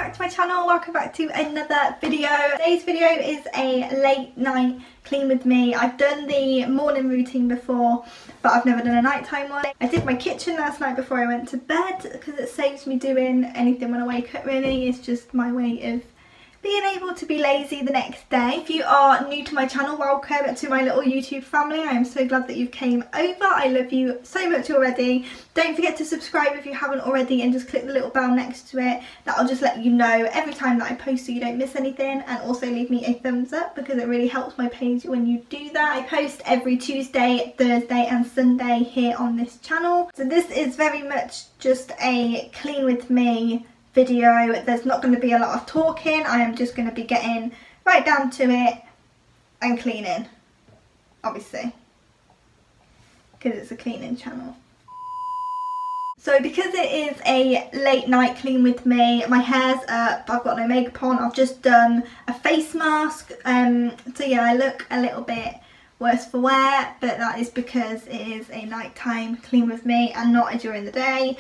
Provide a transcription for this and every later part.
back to my channel, welcome back to another video. Today's video is a late night clean with me. I've done the morning routine before, but I've never done a nighttime one. I did my kitchen last night before I went to bed because it saves me doing anything when I wake up really. It's just my way of being able to be lazy the next day. If you are new to my channel, welcome to my little YouTube family. I am so glad that you came over. I love you so much already. Don't forget to subscribe if you haven't already and just click the little bell next to it. That'll just let you know every time that I post so you don't miss anything, and also leave me a thumbs up because it really helps my page when you do that. I post every Tuesday, Thursday and Sunday here on this channel. So this is very much just a clean with me video. There's not going to be a lot of talking. I am just going to be getting right down to it and cleaning, obviously, because it's a cleaning channel. So because it is a late night clean with me, my hair's up, I've got no makeup on, I've just done a face mask, so yeah, I look a little bit worse for wear, but that is because it is a nighttime clean with me and not during the day.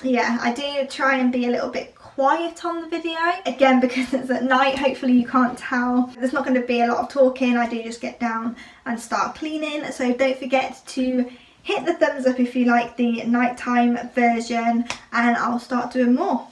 Yeah, I do try and be a little bit quiet on the video, again because it's at night. Hopefully you can't tell. There's not going to be a lot of talking. I do just get down and start cleaning, so don't forget to hit the thumbs up if you like the nighttime version, and I'll start doing more.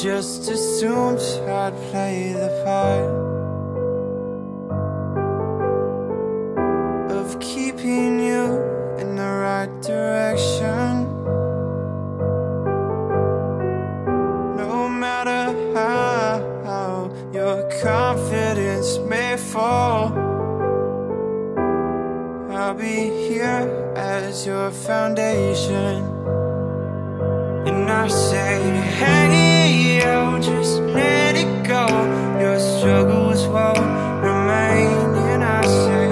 Just assumed I'd play the part of keeping you in the right direction. No matter how your confidence may fall, I'll be here as your foundation. And I say, hey, yo, just let it go. Your struggles won't remain. And I say,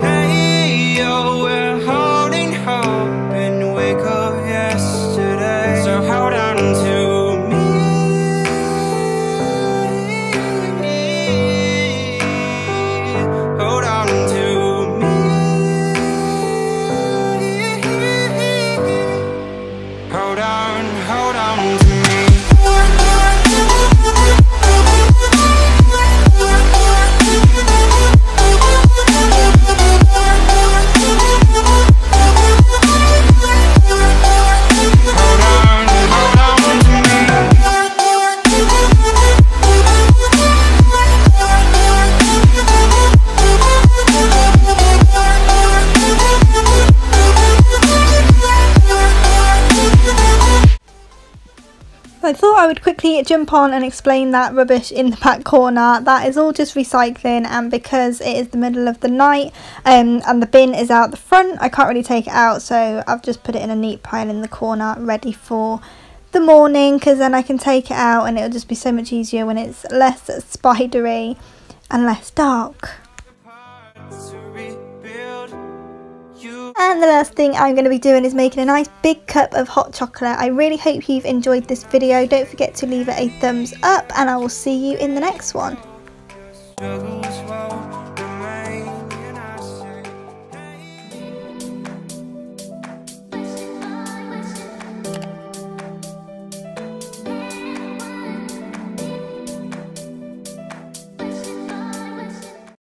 hey, yo, we're holding hope and wake up yesterday. So hold on to me. Hold on to me. Hold on to me. I thought I would quickly jump on and explain that rubbish in the back corner. That is all just recycling, and because it is the middle of the night and the bin is out the front, I can't really take it out, so I've just put it in a neat pile in the corner ready for the morning, because then I can take it out and it'll just be so much easier when it's less spidery and less dark. And the last thing I'm going to be doing is making a nice big cup of hot chocolate. I really hope you've enjoyed this video. Don't forget to leave it a thumbs up, and I will see you in the next one.